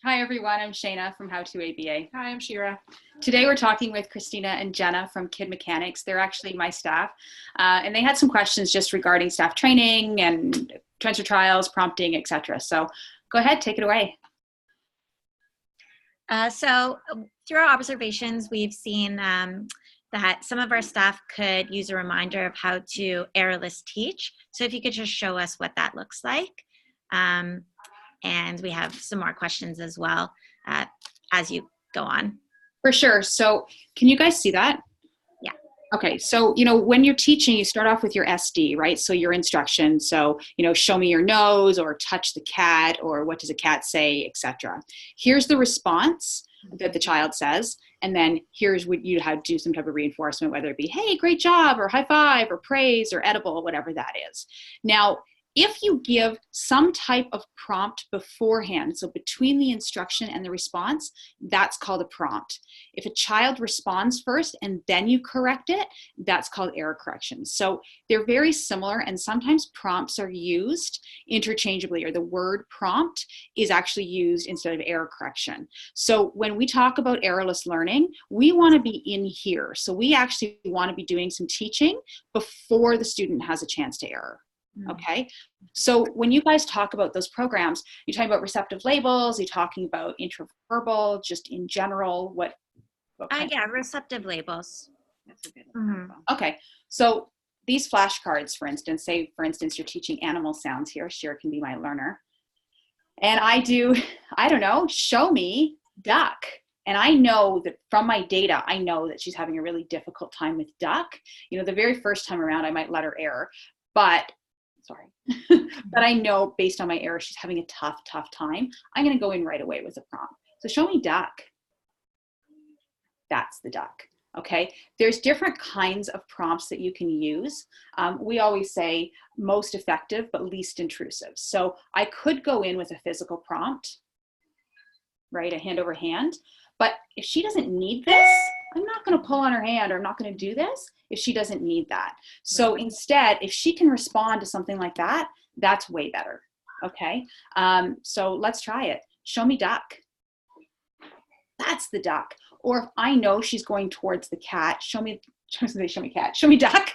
Hi everyone, I'm Shayna from How to ABA. Hi, I'm Shira. Today we're talking with Christina and Jenna from Kid Mechanics. They're actually my staff, and they had some questions just regarding staff training and transfer trials, prompting, etc. So go ahead, take it away. So through our observations, we've seen that some of our staff could use a reminder of how to errorless teach. So if you could just show us what that looks like. And we have some more questions as well as you go on. For sure. So can you guys see that? Yeah. Okay. So, when you're teaching, you start off with your SD, right? So your instruction. So, show me your nose or touch the cat or what does a cat say, etc. Here's the response that the child says. And then here's what you how to do some type of reinforcement, whether it be, hey, great job, or high five, or praise, or edible, whatever that is. Now, if you give some type of prompt beforehand, so between the instruction and the response, that's called a prompt. If a child responds first and then you correct it, that's called error correction. So they're very similar, and sometimes prompts are used interchangeably, or the word prompt is actually used instead of error correction. So when we talk about errorless learning, we want to be in here. So we actually want to be doing some teaching before the student has a chance to error. Okay, so when you guys talk about those programs, you're talking about receptive labels, you're talking about intraverbal, just in general, what Yeah, receptive labels. That's a good one. Okay, so these flashcards, for instance, say, for instance, you're teaching animal sounds here. Shira can be my learner. And I don't know, show me duck. And I know that from my data, I know that she's having a really difficult time with duck. The very first time around, I might let her error, but I know based on my error, she's having a tough time. I'm going to go in right away with a prompt. So show me duck. That's the duck. Okay. There's different kinds of prompts that you can use. We always say most effective, but least intrusive. So I could go in with a physical prompt, right? A hand over hand. But if she doesn't need this, I'm not going to pull on her hand, or I'm not going to do this if she doesn't need that. So instead, if she can respond to something like that, that's way better. Okay. So let's try it. Show me duck. That's the duck. Or if I know she's going towards the cat, show me cat, show me duck.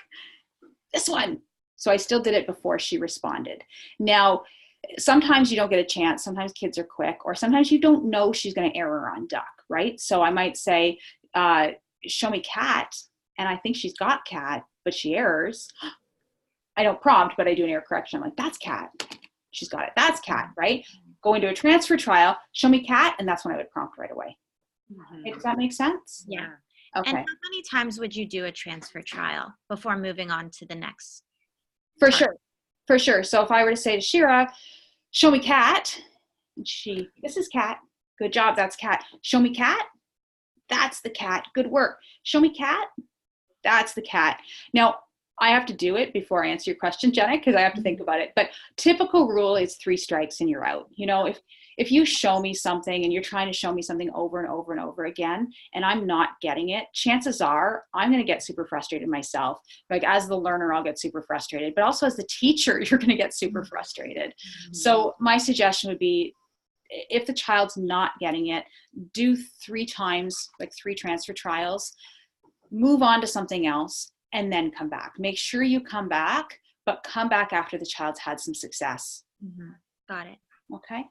This one. So I still did it before she responded. Now, sometimes you don't get a chance. Sometimes kids are quick, or sometimes you don't know she's going to error on duck, right? So I might say, show me cat. And I think she's got cat, but she errors. I don't prompt, but I do an error correction. I'm like, that's cat. She's got it. That's cat, right? Go into a transfer trial, show me cat, and that's when I would prompt right away. Okay, does that make sense? Yeah. Okay. And how many times would you do a transfer trial before moving on to the next? For sure. So if I were to say to Shira, show me cat, and this is cat. Good job, that's cat. Show me cat. That's the cat. Good work. Show me cat. That's the cat. Now, I have to do it before I answer your question, Jenna, because I have to think about it. But typical rule is 3 strikes and you're out. If you show me something and you're trying to show me something over and over and over again, and I'm not getting it, chances are I'm going to get super frustrated myself. Like as the learner, I'll get super frustrated, but also as the teacher, you're going to get super frustrated. So my suggestion would be, if the child's not getting it, do 3 times, like 3 transfer trials, move on to something else, and then come back. Make sure you come back, but come back after the child's had some success. Got it. Okay.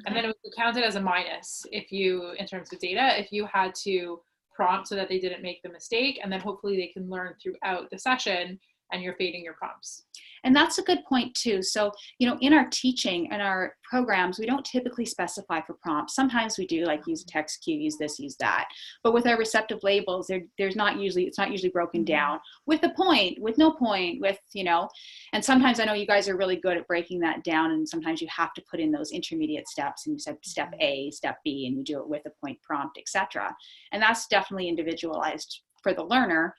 And then it would be counted as a minus in terms of data, if you had to prompt so that they didn't make the mistake, and then hopefully they can learn throughout the session and you're fading your prompts. And that's a good point too. So, in our teaching and our programs, we don't typically specify for prompts. Sometimes we do, like use text cue, use this, use that. But with our receptive labels, it's not usually broken down with a point, with no point, with, and sometimes I know you guys are really good at breaking that down. And sometimes you have to put in those intermediate steps, and you said step A, step B, and you do it with a point prompt, etc. And that's definitely individualized for the learner,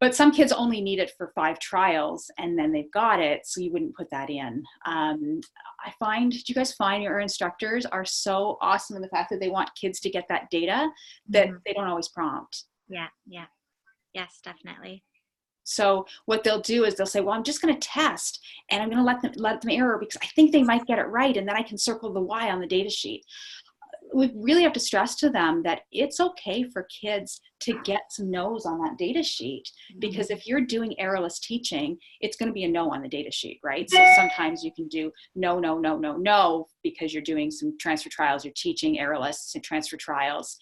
but some kids only need it for 5 trials and then they've got it, so you wouldn't put that in. Do you guys find your instructors are so awesome in the fact that they want kids to get that data that they don't always prompt? Yes, definitely. So what they'll do is they'll say, well, I'm just going to test and I'm going to let them error because I think they might get it right, and then I can circle the Y on the data sheet. we really have to stress to them that it's okay for kids to get some no's on that data sheet, because if you're doing errorless teaching, it's going to be a no on the data sheet, right? So sometimes you can do no, no, no, no, no, because you're doing some transfer trials, you're teaching errorless and transfer trials.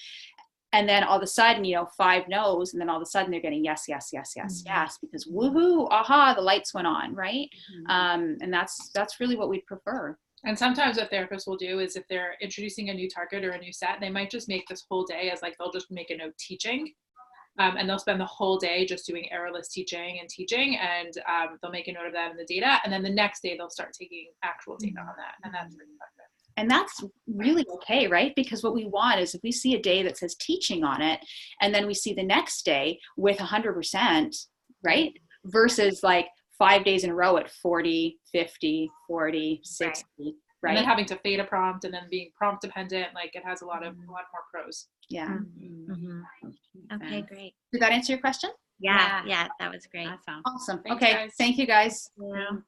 And then all of a sudden, 5 no's, and then all of a sudden they're getting yes, yes, yes, yes, yes, because woohoo, aha, the lights went on, right? And that's really what we'd prefer. And sometimes what therapists will do is if they're introducing a new target or a new set, they might just make this whole day as like, they'll just make a note teaching. And they'll spend the whole day just doing errorless teaching, and they'll make a note of that in the data. And then the next day they'll start taking actual data on that. And that's really effective. And that's really okay, right? Because what we want is if we see a day that says teaching on it, and then we see the next day with 100%, right? Versus like 5 days in a row at 40, 50, 40, 60, right? And then having to fade a prompt and then being prompt dependent, like it has a lot more pros. Yeah. Okay, great. Did that answer your question? Yeah, that was great. Awesome. Thanks, okay, guys. thank you guys. Yeah.